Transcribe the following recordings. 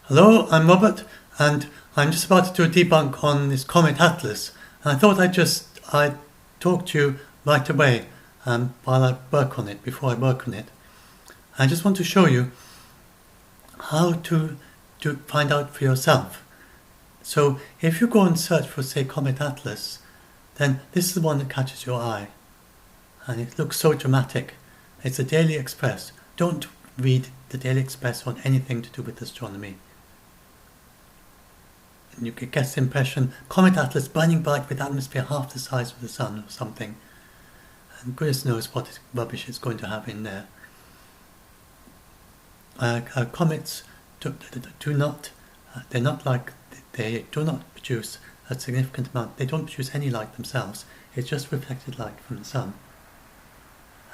Hello, I'm Robert, and I'm just about to do a debunk on this comet Atlas. And I thought I'd talk to you right away while I work on it, before I work on it. I just want to show you how to find out for yourself. So if you go and search for, say, comet Atlas, then this is the one that catches your eye. And it looks so dramatic. It's the Daily Express. Don't read the Daily Express on anything to do with astronomy. And you can get the impression, Comet Atlas burning bright with atmosphere half the size of the sun or something. And goodness knows what rubbish it's going to have in there. Comets do not produce a significant amount. They don't produce any light themselves. It's just reflected light from the sun.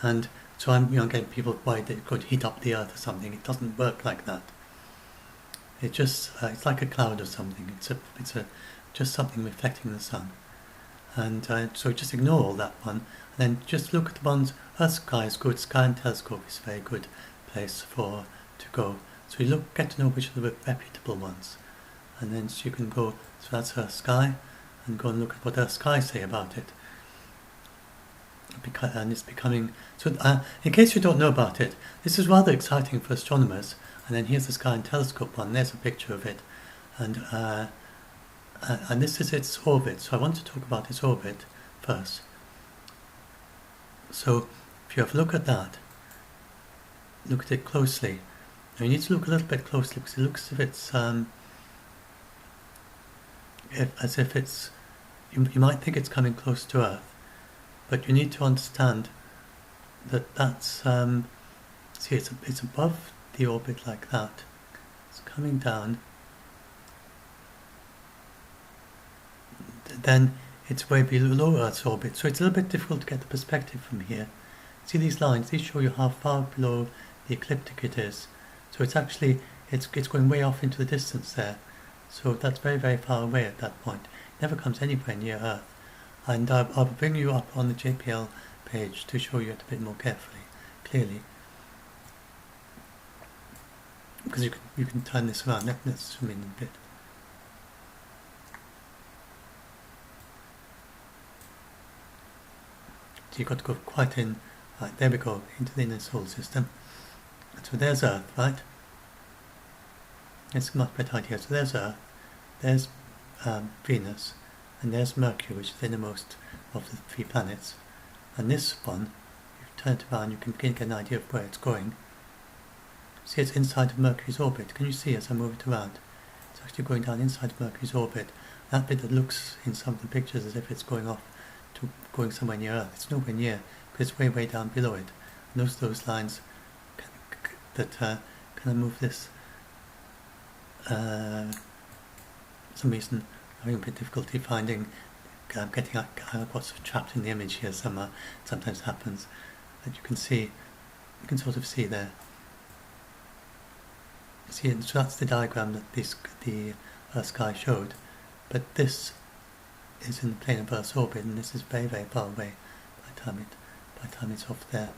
And so I'm getting people worried that it's going to heat up the earth or something. It doesn't work like that. It just it's like a cloud or something. It's just something reflecting the sun, and so just ignore all that one, and then just look at the ones. Earth sky is good. Sky and telescope is a very good place to go. So you get to know which are the reputable ones, and then so you can go. So that's Earth sky, and go and look at what Earth sky say about it. And it's becoming so. In case you don't know about it, this is rather exciting for astronomers. And then here's the Sky and Telescope one. There's a picture of it, and this is its orbit. So I want to talk about its orbit first. So if you have a look at that, look at it closely. Now you need to look a little bit closely because it looks as if it's. You might think it's coming close to Earth, but you need to understand that that's see it's above the orbit like that. It's coming down, then it's way below Earth's orbit, so it's a little bit difficult to get the perspective from here. See these lines? These show you how far below the ecliptic it is. So it's actually it's going way off into the distance there. So that's very, very far away at that point. It never comes anywhere near Earth. And I'll bring you up on the JPL page to show you it a bit more clearly. Because you can turn this around. Let's zoom in a bit. So you've got to go quite in. Right, there we go, into the inner solar system. So there's Earth, right? It's much better idea. So there's Earth, there's Venus, and there's Mercury, which is the innermost of the three planets. And this one, if you turn it around, you can begin to get an idea of where it's going. See, it's inside of Mercury's orbit. Can you see as I move it around? It's actually going down inside of Mercury's orbit. That bit that looks in some of the pictures as if it's going somewhere near Earth. It's nowhere near, because it's way, way down below it. And those lines that kind of move this. For some reason, I'm having a bit of difficulty finding. I got sort of trapped in the image here somewhere. It sometimes happens that you can see. You can sort of see there. See, so that's the diagram that the Earth sky showed, but this is in the plane of Earth's orbit, and this is very, very far away by the time it's off there.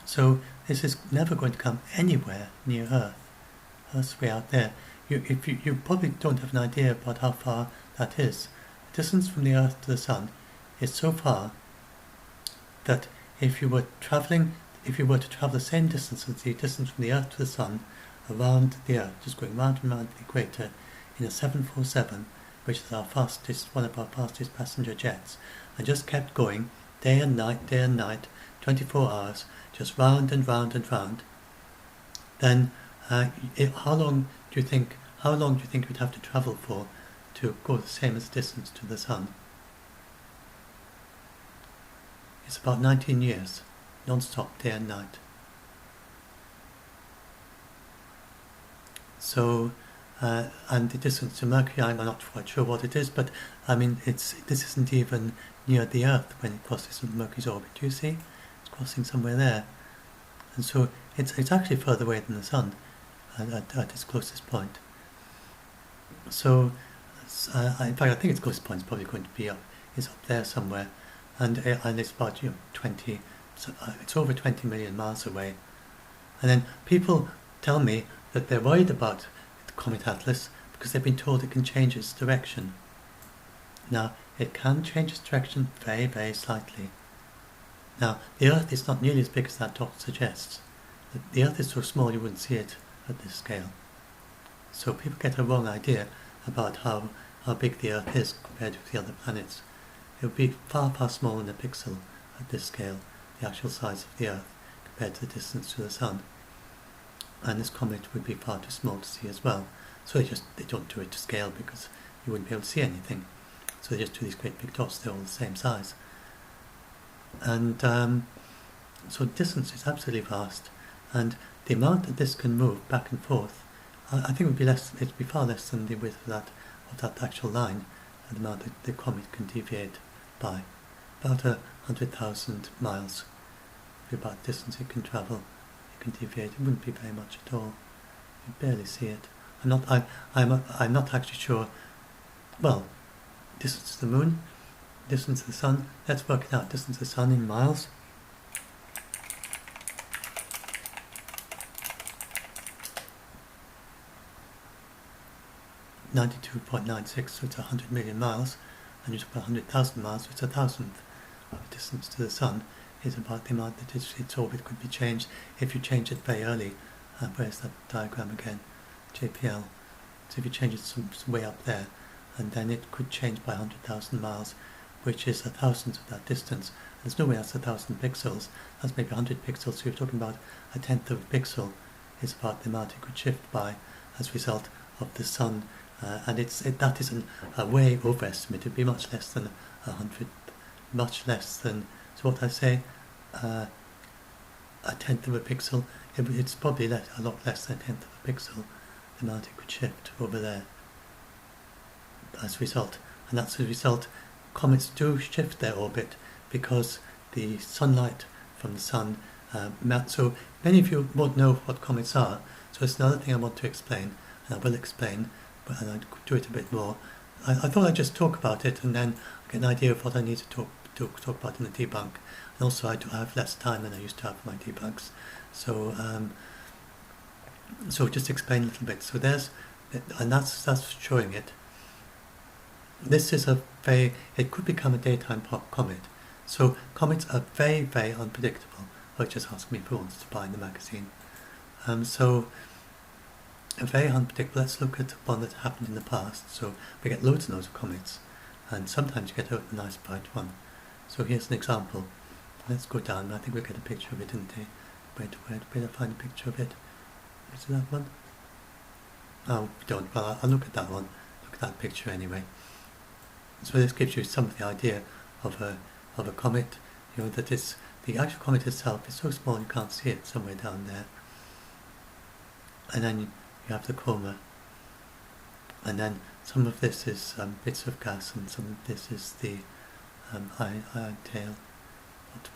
So this is never going to come anywhere near Earth. Earth's way out there. You probably don't have an idea about how far that is. The distance from the Earth to the Sun is so far that if you were to travel the same distance as the distance from the Earth to the Sun around the Earth, just going round and round the equator in a 747, which is one of our fastest passenger jets, and just kept going day and night, 24 hours, just round and round and round, then how long do you think you'd have to travel for to go the same as distance to the Sun? It's about 19 years. Non-stop, day and night. So, and the distance to Mercury, I'm not quite sure what it is, but I mean, this isn't even near the Earth when it crosses Mercury's orbit. Do you see? It's crossing somewhere there, and so it's actually further away than the Sun at its closest point. So, in fact, I think its closest point is probably going to be up there somewhere, and it's about 20. So, it's over 20 million miles away, And then people tell me that they're worried about the Comet Atlas because they've been told it can change its direction. Now, it can change its direction very, very slightly. Now, the Earth is not nearly as big as that dot suggests. The Earth is so small you wouldn't see it at this scale. So people get a wrong idea about how big the Earth is compared with the other planets. It would be far, far smaller than a pixel at this scale, the actual size of the Earth, compared to the distance to the Sun. And this comet would be far too small to see as well. So they don't do it to scale because you wouldn't be able to see anything. So they just do these great big dots, they're all the same size. And so distance is absolutely vast, and the amount that this can move back and forth, I think it'd be far less than the width of that actual line, and the amount that the comet can deviate by. About 100,000 miles would be about the distance it can travel. It can deviate. It wouldn't be very much at all. You'd barely see it. I'm not actually sure. Well, distance to the moon, distance to the sun. Let's work it out. Distance to the sun in miles. .96, so it's 100 million miles, and you talk about 100,000 miles, so it's 1,000th of the distance to the sun is about the amount that its orbit could be changed if you change it very early. Where's that diagram again? JPL. So if you change it some way up there, and then it could change by 100,000 miles, which is 1,000th of that distance. There's no way that's 1,000 pixels. That's maybe 100 pixels. So you're talking about 1/10 of a pixel is about the amount it could shift by as a result of the sun. And that is a way overestimate. It would be much less than 100, much less than, so what I say, 1/10 of a pixel. It's probably a lot less than 1/10 of a pixel, the amount it could shift over there as a result. And that's a result, comets do shift their orbit because the sunlight from the sun melts. So many of you won't know what comets are, so it's another thing I want to explain, and I will explain, and I'll do it a bit more. I thought I'd just talk about it and then get an idea of what I need to talk about in the debunk. And also I have less time than I used to have for my debunks. So so just explain a little bit. So and that's showing it. This is it could become a daytime comet. So comets are very, very unpredictable. Or just ask me if who wants to buy in the magazine. So very unpredictable. Let's look at one that happened in the past. So we get loads and loads of comets, and sometimes you get a nice bright one. So here's an example. Let's go down. I think we'll get a picture of it, didn't we? Where did I find a picture of it? Is it that one? Oh, we don't. Well, I'll look at that one. Look at that picture anyway. So this gives you some of the idea of a comet. You know that the actual comet itself is so small you can't see it somewhere down there. And then you have the coma, and then some of this is bits of gas, and some of this is the iron tail.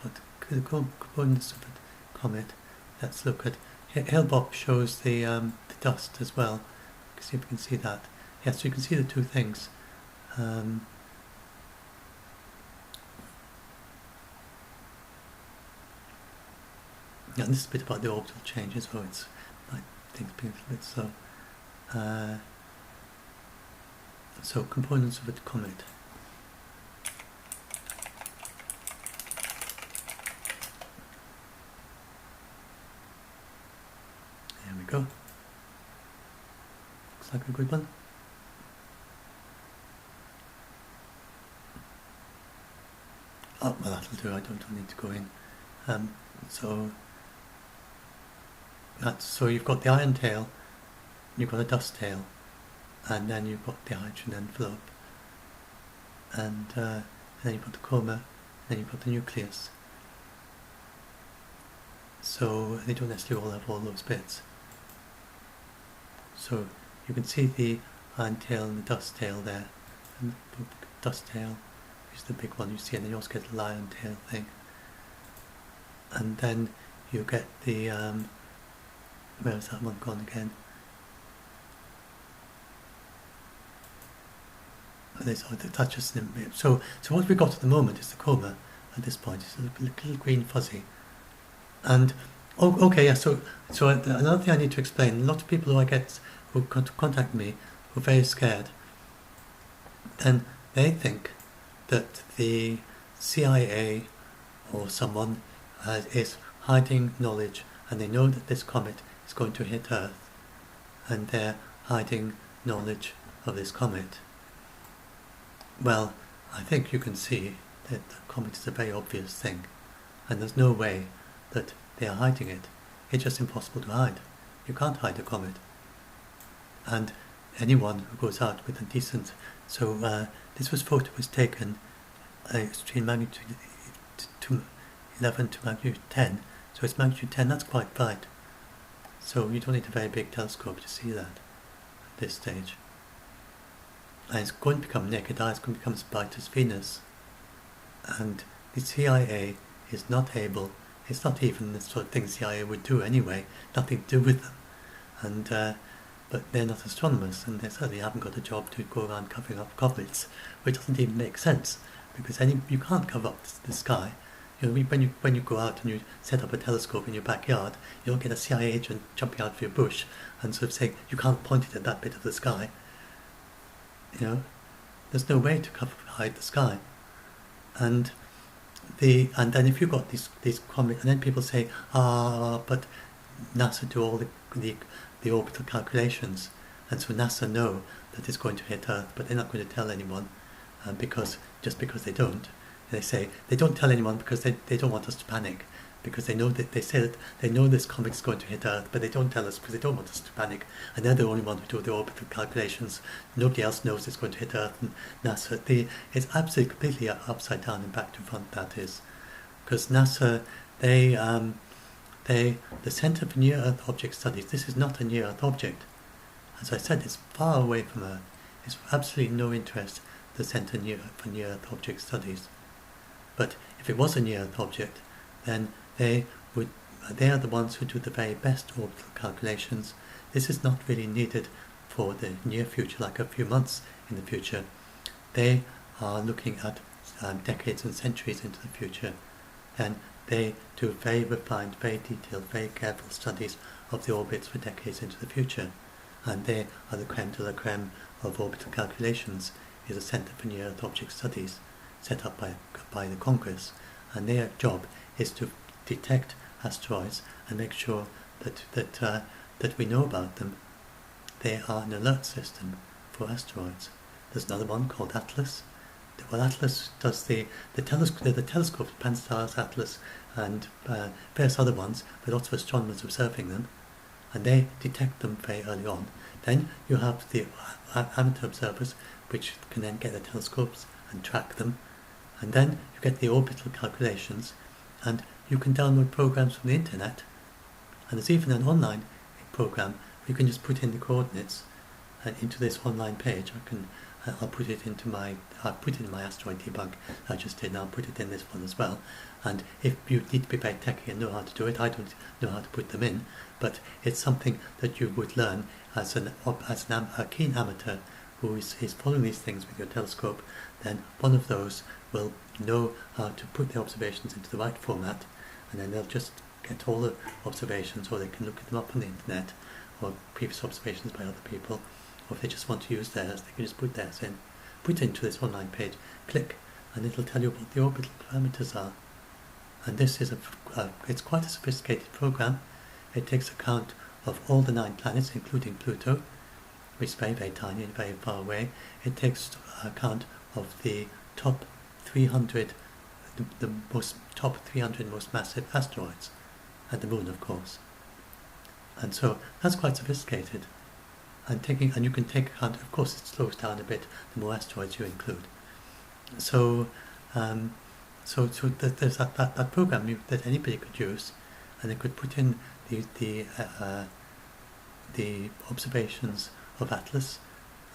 What the components of a comet? Let's look at Hale-Bopp shows the dust as well. See if we can see that. Yes, so you can see the two things. Yeah, and this is a bit about the orbital change as well. Things being a little bit slow. So components of a comet. There we go. Looks like a good one. Oh, well, that'll do. I don't need to go in. So you've got the iron tail, you've got a dust tail, and then you've got the hydrogen envelope, and then you've got the coma, and then you've got the nucleus. So they don't necessarily all have all those bits. So you can see the iron tail and the dust tail there, and the dust tail is the big one you see, and then you also get the lion tail thing, and then you get the where's that one gone again? That's just an image. So what we've got at the moment is the coma at this point. It's a little green fuzzy. And okay, yeah. So So another thing I need to explain, a lot of people who contact me who are very scared, then they think that the CIA or someone is hiding knowledge, and they know that this comet is going to hit Earth, and they're hiding knowledge of this comet. Well, I think you can see that the comet is a very obvious thing, and there's no way that they are hiding it. It's just impossible to hide. You can't hide a comet. And anyone who goes out with a decent... So this photo was taken between magnitude 11 to magnitude 10. So it's magnitude 10, that's quite bright. So you don't need a very big telescope to see that at this stage. And it's going to become naked eye, it's going to become as bright as Venus. And the CIA is not able, it's not even the sort of thing the CIA would do anyway, nothing to do with them. And but they're not astronomers, and they certainly haven't got a job to go around covering up comets, which doesn't even make sense, because you can't cover up the sky. You know, when you go out and you set up a telescope in your backyard, you don't get a CIA agent jumping out of your bush and sort of saying you can't point it at that bit of the sky. You know, there's no way to hide the sky. And then if you've got these comments, and then people say, but NASA do all the orbital calculations, and so NASA know that it's going to hit Earth, but they're not going to tell anyone because they don't. They say they don't tell anyone because they don't want us to panic, because they know that they say that they know this comet is going to hit Earth, but they don't tell us because they don't want us to panic, and they're the only one who do the orbital calculations. Nobody else knows it's going to hit Earth, and NASA, it's absolutely completely upside down and back to front, that is, because NASA, the Center for Near Earth Object Studies, this is not a near Earth object. As I said, it's far away from Earth. It's absolutely no interest, the Center for Near Earth Object Studies. But if it was a near Earth object, then they are the ones who do the very best orbital calculations. This is not really needed for the near future, like a few months in the future. They are looking at decades and centuries into the future, and they do very refined, very detailed, very careful studies of the orbits for decades into the future. And they are the creme de la creme of orbital calculations, is the Center for Near Earth Object Studies, set up by the Congress, and their job is to detect asteroids and make sure that we know about them. They are an alert system for asteroids. There's another one called Atlas. Well, Atlas does the telescopes, Pan-STARRS, Atlas, and various other ones, with lots of astronomers observing them, and they detect them very early on. Then you have the amateur observers, which can then get their telescopes and track them. And then you get the orbital calculations, and you can download programs from the internet, and there's even an online program where you can just put in the coordinates into this online page. I'll put it in my asteroid debug I just did, and I'll put it in this one as well. And if you need to be very techy and know how to do it, I don't know how to put them in, but it's something that you would learn as a keen amateur who is following these things with your telescope. Then one of those will know how to put the observations into the right format, and then they'll just get all the observations, or they can look them up on the internet, or previous observations by other people, or if they just want to use theirs, they can just put theirs in, put it into this online page, click, and it'll tell you what the orbital parameters are. And this is it's quite a sophisticated program. It takes account of all the 9 planets, including Pluto, which is very, very tiny and very far away. It takes account of the top 300, the top 300 most massive asteroids, and the Moon, of course. And so that's quite sophisticated. And you can take account, of course, it slows down a bit the more asteroids you include. So there's that program that anybody could use, and they could put in the observations of Atlas,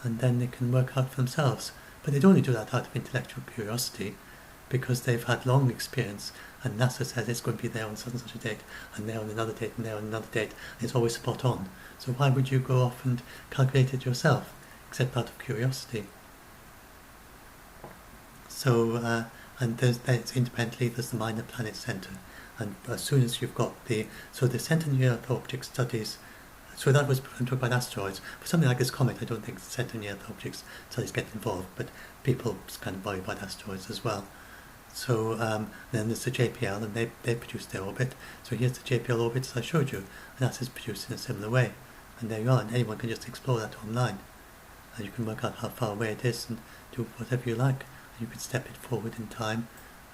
and then they can work out for themselves. But they'd only do that out of intellectual curiosity, because they've had long experience, and NASA says it's going to be there on such and such a date, and there on another date, and there on another date, and it's always spot on. So why would you go off and calculate it yourself, except out of curiosity? So, and there's independently, there's the Minor Planet Center, And as soon as you've got the center-near-Earth object studies, so that was talking about asteroids. For something like this comet, I don't think center-near-Earth objects studies get involved, but people kind of worry about asteroids as well. So then there's the JPL, and they produce their orbit. So here's the JPL orbit as I showed you, and that is produced in a similar way. And there you are, and anyone can just explore that online. And you can work out how far away it is and do whatever you like. And you can step it forward in time.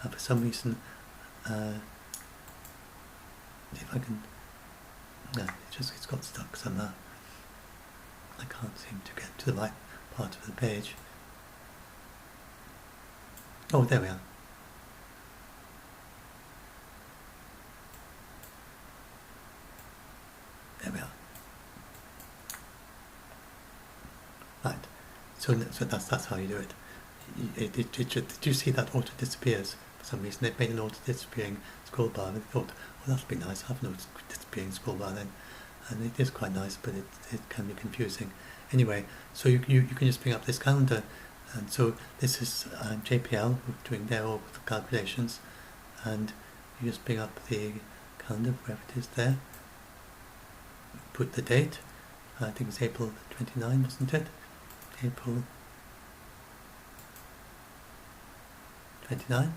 For some reason, if I can, no, it's got stuck somehow. I can't seem to get to the right part of the page. Oh, there we are. There we are. Right. So that's how you do it. Did you see that auto disappears? For some reason they've made an auto disappearing scroll bar, and they thought, well, that'll be nice. I've no disappearing scroll bar then, and it is quite nice, but it can be confusing. Anyway, so you can just bring up this calendar, and so this is JPL doing their orbital calculations, and you just bring up the calendar wherever it is there. Put the date. I think it's April 29, wasn't it? April 29,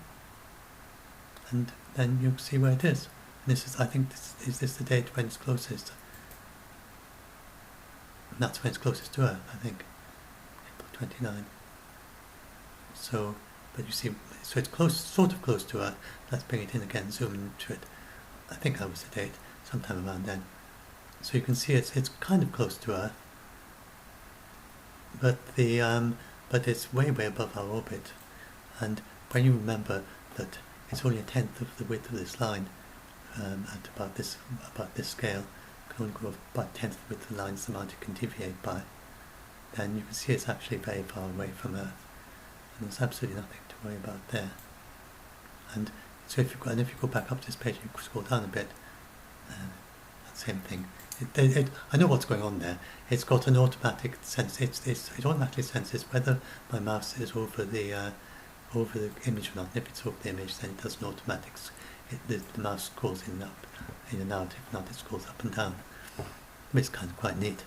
and then you'll see where it is. And this is, I think, is this the date when it's closest? And that's when it's closest to Earth, I think. April 29. So, but you see, so it's close, sort of close to Earth. Let's bring it in again, zoom into it. I think that was the date, sometime around then. So you can see it's kind of close to Earth, but but it's way above our orbit. And when you remember that it's only a tenth of the width of this line, at about this scale, can only go about a tenth of the width of the line is the amount it can deviate by, then you can see it's actually very far away from Earth, and there's absolutely nothing to worry about there. And so if you go back up to this page, you scroll down a bit, that same thing. I know what's going on there. It's got an automatic sense. It automatically senses whether my mouse is over the image or not. And if it's over the image, then it does an automatic. The mouse scrolls in and out. If not, it scrolls up and down. It's kind of quite neat.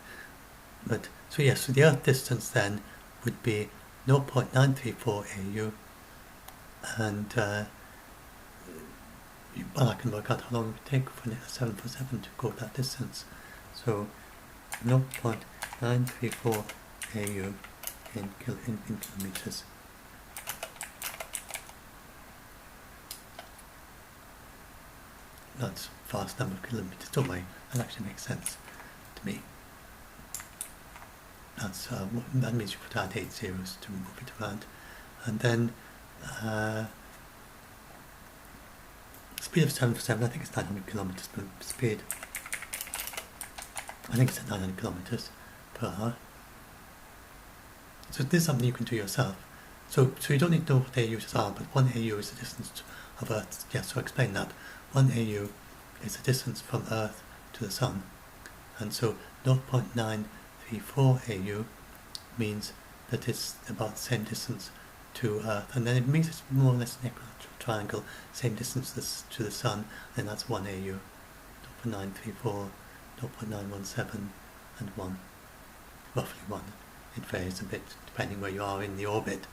But so yes, so the Earth distance then would be 0.934 AU, and well, I can work out how long it would take for a 747 to go that distance. So 0.934 AU in kilometers. That's a vast number of kilometers. Don't worry, that actually makes sense to me. That's that means you could add 8 zeros to move it around, and then speed of 747. I think it's 900 kilometers per speed. I think it's at 900 kilometers per hour. So this is something you can do yourself. So you don't need to know what AUs are, but 1 AU is the distance of Earth. Yes, so I'll explain that. 1 AU is the distance from Earth to the Sun. And so 0.934 AU means that it's about the same distance to Earth. And then it means it's more or less an equilateral triangle, same distance to the Sun, and that's 1 AU. 0.934, 0.917, and 1. Roughly 1. It varies a bit depending where you are in the orbit.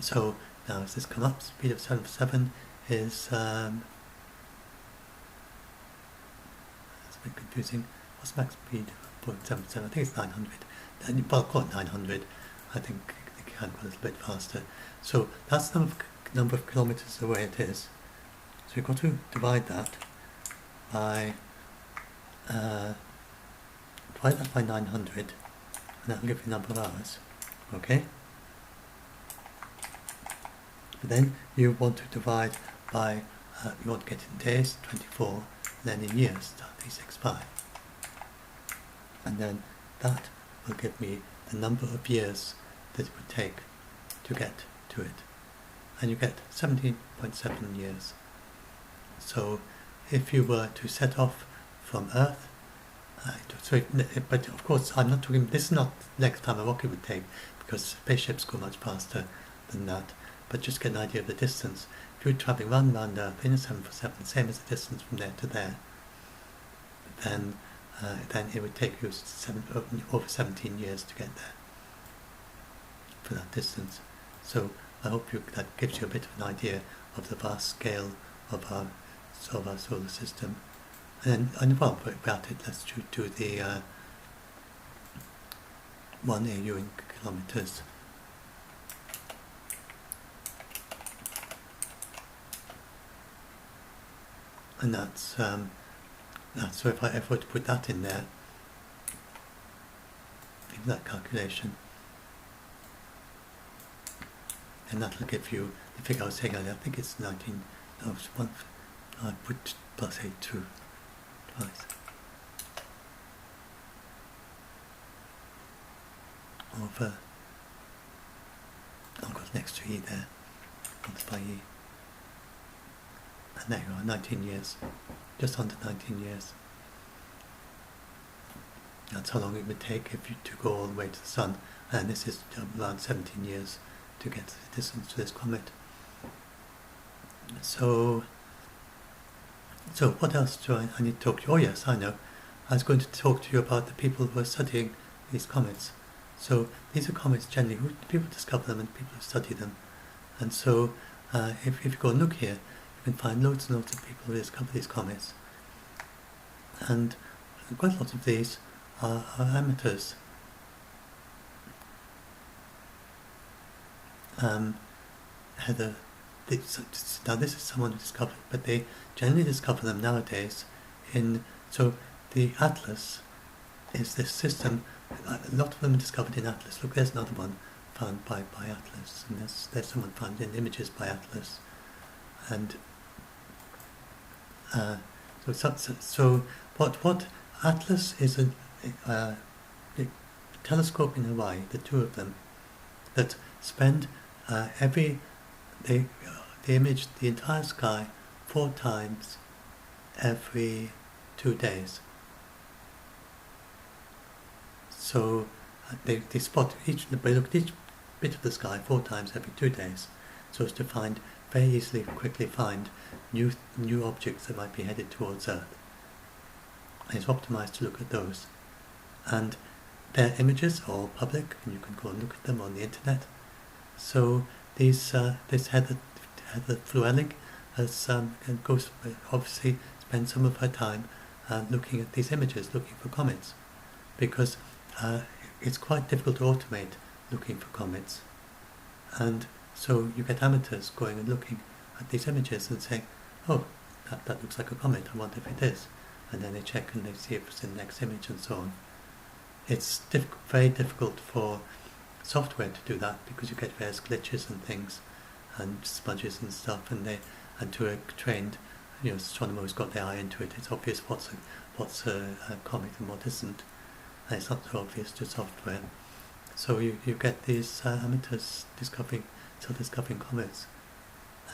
So now as this come up, speed of 747 is that's a bit confusing. What's max speed of 0.77? I think it's 900. Well, I'll call it 900. I think it can go a little bit faster. So that's the number of kilometers away it is. So you've got to divide that by 900, and that'll give you a number of hours. Okay? But then you want to divide by, you want to get in days, 24, and then in years, 365. And then that will give me the number of years that it would take to get to it. And you get 17.7 years. So if you were to set off from Earth, but of course I'm not talking, this is not the next time a rocket would take, because spaceships go much faster than that, but just get an idea of the distance. If you were travelling round Earth in a 747, the same as the distance from there to there, then it would take you over 17 years to get there for that distance. So I hope that gives you a bit of an idea of the vast scale of our solar system. And while we're about it, let's do the 1 AU in kilometers. And that's so if I were to put that in there, in that calculation, and that'll give you the figure I was saying earlier. I think it's 19. No, it's one. I put plus 8 2 twice. Over. I've got next to E there. Multiply E. And there you are, 19 years. Just under 19 years. That's how long it would take if you to go all the way to the Sun. And this is around 17 years to get the distance to this comet. So what else do I need to talk to you? Oh yes, I know. I was going to talk to you about the people who are studying these comets. So these are comets generally, people discover them and people who study them. And so if you go and look here, you can find loads and loads of people who discover these comets. And quite a lot of these are amateurs. Now this is someone who discovered, but they generally discover them nowadays so the Atlas is this system. A lot of them are discovered in Atlas. Look, there's another one found by Atlas, and there's someone found in images by Atlas. And so what Atlas is a telescope in Hawaii, the two of them, that spend they image the entire sky 4 times every 2 days. So they spot they look at each bit of the sky 4 times every 2 days, so as to quickly find new objects that might be headed towards Earth. And it's optimized to look at those. And their images are all public, and you can go and look at them on the internet. So this Heather Fluelling goes obviously spends some of her time looking at these images, looking for comets, because it's quite difficult to automate looking for comets. And so you get amateurs going and looking at these images and saying, oh, that looks like a comet, I wonder if it is. And then they check and they see if it's in the next image and so on. It's very difficult for software to do that, because you get various glitches and things and smudges and stuff, and to a trained astronomer who's got their eye into it, it's obvious what's a comet and what isn't, and it's not so obvious to software. So you get these amateurs discovering comets,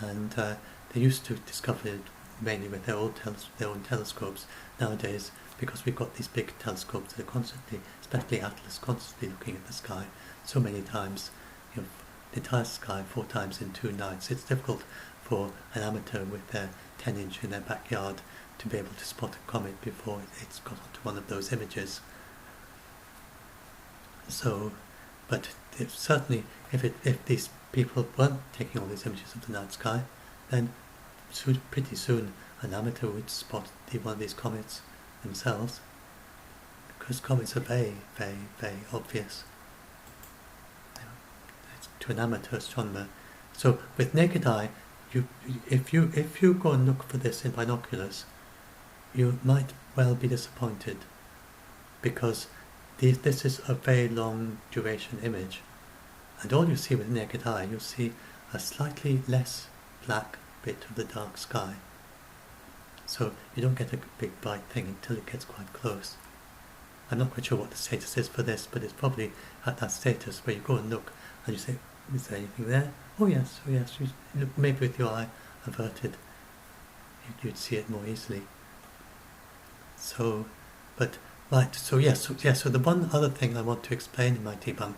and they used to discover it mainly with their own telescopes. Nowadays, because we've got these big telescopes that are constantly, especially Atlas, constantly looking at the sky so many times, the entire sky 4 times in 2 nights, it's difficult for an amateur with their 10-inch in their backyard to be able to spot a comet before it's got onto one of those images. So, but if these people weren't taking all these images of the night sky, then pretty soon an amateur would spot one of these comets themselves, because comets are very, very, very obvious to an amateur astronomer. So with naked eye, if you go and look for this in binoculars, you might well be disappointed, because this is a very long duration image, and all you see with the naked eye, you'll see a slightly less black bit of the dark sky. So you don't get a big bright thing until it gets quite close. I'm not quite sure what the status is for this, but it's probably at that status where you go and look and you say, is there anything there? Oh yes. You look, maybe with your eye averted, you'd see it more easily. So, but right. So yes. So the one other thing I want to explain in my debunk,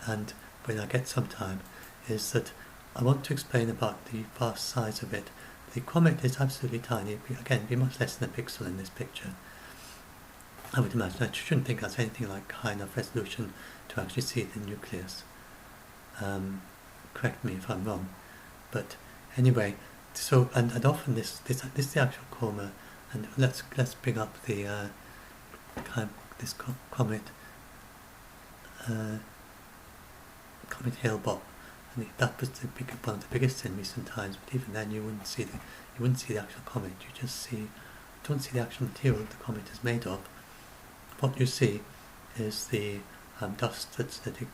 and when I get some time, is that I want to explain about the vast size of it. The comet is absolutely tiny. Again, be much less than a pixel in this picture. I would imagine. I shouldn't think that's anything like high enough resolution to actually see the nucleus. Correct me if I'm wrong. But anyway, so and often this is the actual coma, and let's bring up the this comet comet Hale-Bopp. I mean, that was one of the biggest in recent times. But even then, you wouldn't see the actual comet. You just don't see the actual material the comet is made of. What you see is the dust that it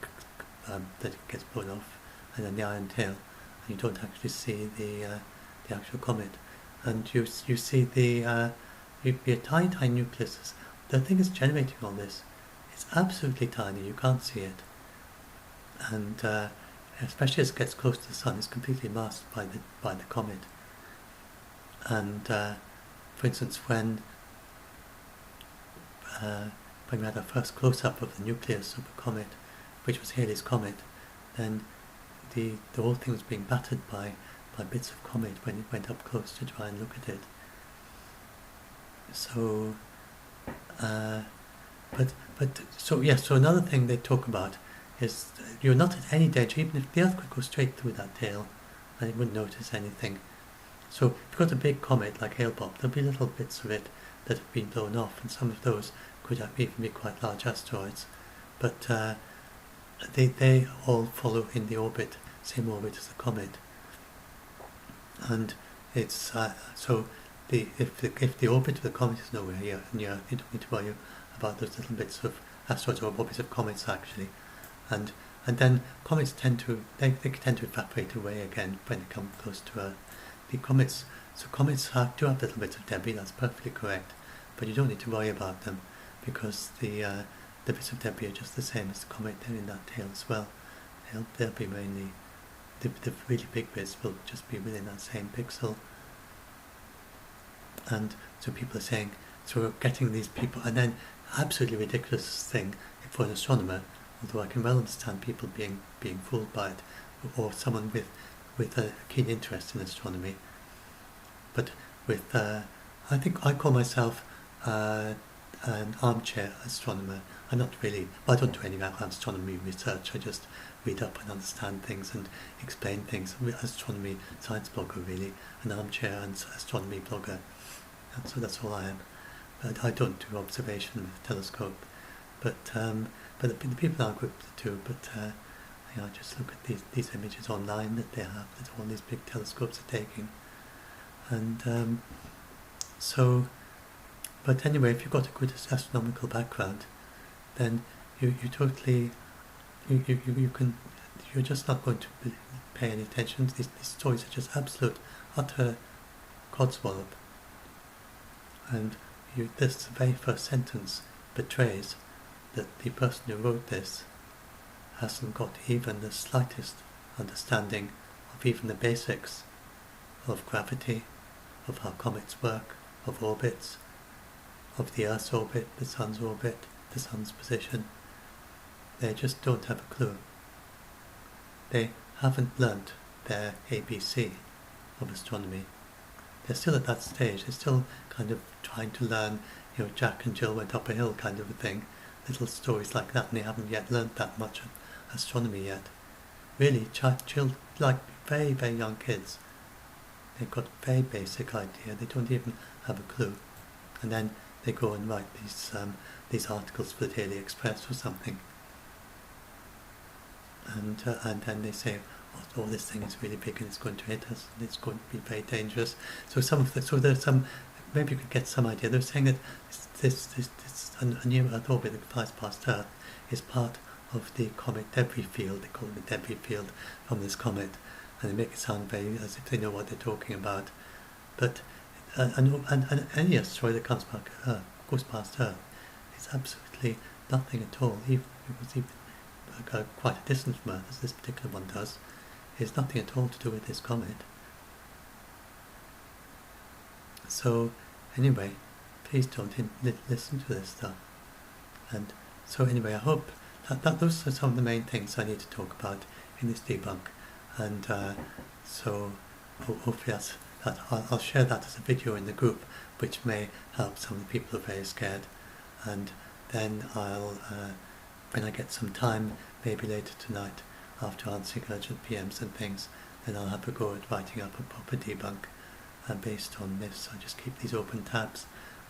gets blown off, and then the iron tail, and you don't actually see the actual comet. And you see the tiny nucleus. The thing is generating all this. It's absolutely tiny. You can't see it, and especially as it gets close to the sun, it's completely masked by the comet. And for instance, when we had our first close-up of the nucleus of a comet, which was Halley's Comet, then the whole thing was being battered by bits of comet when it went up close to try and look at it. So, so another thing they talk about is you're not at any danger, even if the Earth could go straight through that tail and it wouldn't notice anything. So if you've got a big comet like Hale-Bopp, there'll be little bits of it that have been blown off, and some of those could even be quite large asteroids. But they all follow in the same orbit as the comet. And it's so if the orbit of the comet is nowhere near, you don't need to worry about those little bits of asteroids or orbits of comets actually. And then comets tend to evaporate away again when they come close to Earth. Comets do have little bits of debris. That's perfectly correct, but you don't need to worry about them because the bits of debris are just the same as the comet. They're in that tail as well. They'll be mainly the really big bits will just be within that same pixel. And so people are saying, so we're getting these people, and then absolutely ridiculous thing for an astronomer, although I can well understand people being fooled by it, or someone with a keen interest in astronomy. But I think I call myself an armchair astronomer. I'm not really, I don't do any astronomy research. I just read up and understand things and explain things. Astronomy science blogger really, an armchair and astronomy blogger. And so that's all I am. But I don't do observation with a telescope. But the people are equipped to. But I just look at these images online that they have, that all these big telescopes are taking. And but anyway, if you've got a good astronomical background, then you're just not going to pay any attention. These stories are just absolute, utter codswallop. And this very first sentence betrays that the person who wrote this hasn't got even the slightest understanding of even the basics of gravity, of how comets work, of orbits, of the Earth's orbit, the Sun's orbit, the Sun's position. They just don't have a clue. They haven't learnt their ABC of astronomy. They're still at that stage. They're still kind of trying to learn, Jack and Jill went up a hill kind of a thing. Little stories like that, and they haven't yet learnt that much of astronomy yet. Really, like very, very young kids, they've got a very basic idea. They don't even have a clue. And then they go and write these articles for the Daily Express or something. And then they say, oh, this thing is really big and it's going to hit us and it's going to be very dangerous. So there's some, maybe you could get some idea. They're saying that this a near Earth orbit that flies past Earth is part of the comet debris field. They call it the debris field from this comet, and they make it sound very as if they know what they're talking about. But and any asteroid that goes past Earth is absolutely nothing at all. Even quite a distance from Earth, as this particular one does, is nothing at all to do with this comet. So anyway, please don't listen to this stuff. And so anyway, I hope that those are some of the main things I need to talk about in this debunk. and so hopefully I'll share that as a video in the group, which may help some of the people who are very scared. And then I'll, when I get some time, maybe later tonight, after answering urgent PMs and things, then I'll have a go at writing up a proper debunk based on this. I just keep these open tabs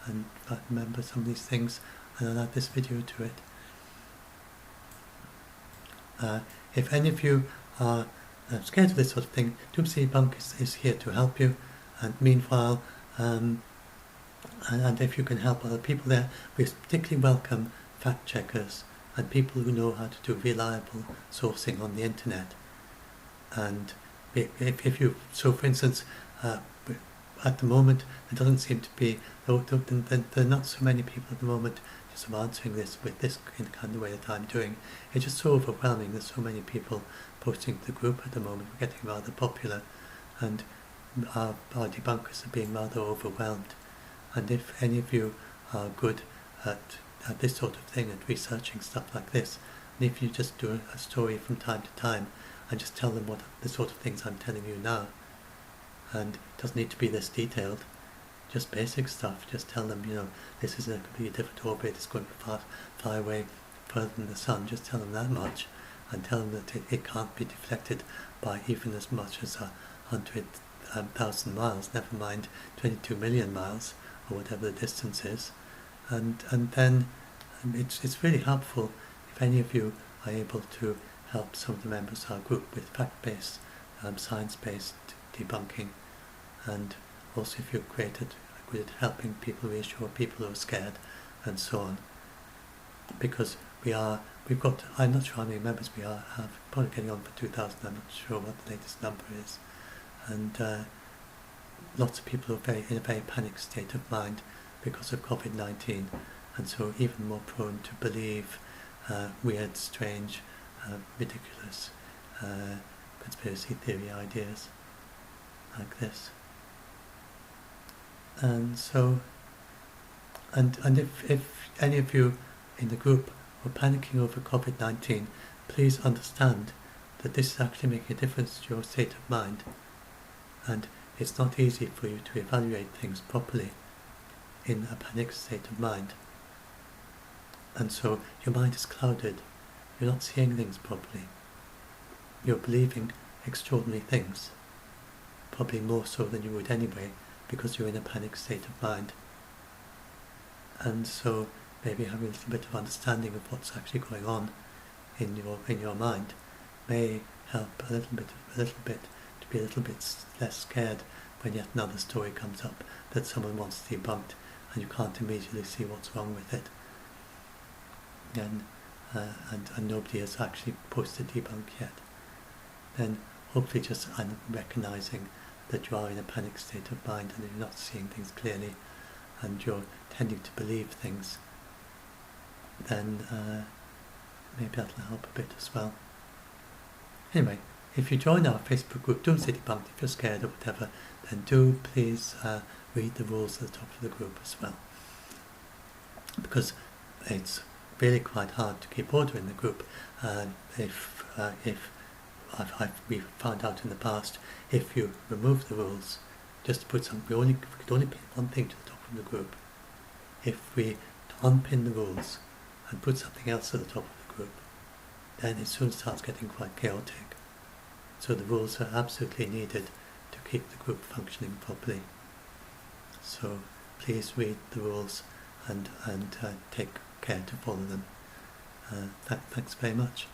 and remember some of these things, and I'll add this video to it. If any of you are scared of this sort of thing, Doomsday Debunk is here to help you, and meanwhile, and if you can help other people there, we particularly welcome fact checkers and people who know how to do reliable sourcing on the internet. And if you, so for instance, at the moment there doesn't seem to be, there are not so many people at the moment just answering this with this kind of way that I'm doing. It's just so overwhelming. There's so many people posting to the group at the moment. We're getting rather popular, and our debunkers are being rather overwhelmed. And if any of you are good at this sort of thing, at researching stuff like this, and if you just do a story from time to time and just tell them what the sort of things I'm telling you now, and it doesn't need to be this detailed, just basic stuff, just tell them, this is a completely different orbit, it's going far away, further than the sun, just tell them that much, and tell them that it can't be deflected by even as much as 100,000 miles, never mind 22 million miles, or whatever the distance is. And then it's really helpful if any of you are able to help some of the members of our group with fact-based, science-based debunking, and also if you're good at helping people reassure people who are scared, and so on. Because we've got, I'm not sure how many members we have, probably getting on for 2,000, I'm not sure what the latest number is, and lots of people are in a very panicked state of mind because of COVID-19, and so even more prone to believe weird, strange, ridiculous conspiracy theory ideas like this. And so, and if any of you in the group are panicking over COVID-19, please understand that this is actually making a difference to your state of mind, and it's not easy for you to evaluate things properly in a panicked state of mind. And so your mind is clouded, you're not seeing things properly, you're believing extraordinary things, probably more so than you would anyway, because you're in a panicked state of mind. And so maybe having a little bit of understanding of what's actually going on in your mind may help a little bit to be a little bit less scared when yet another story comes up that someone wants debunked and you can't immediately see what's wrong with it. And nobody has actually posted debunk yet. Then hopefully just recognizing that you are in a panic state of mind and you're not seeing things clearly and you're tending to believe things, then maybe that'll help a bit as well. Anyway, if you join our Facebook group, Doomsday Debunked, if you're scared or whatever, then do please read the rules at the top of the group as well. Because it's really quite hard to keep order in the group if we've found out in the past, if you remove the rules, just put some, we could only pin one thing to the top of the group. If we unpin the rules and put something else at the top of the group, then it soon starts getting quite chaotic. So the rules are absolutely needed to keep the group functioning properly. So please read the rules and take care to follow them. Thanks very much.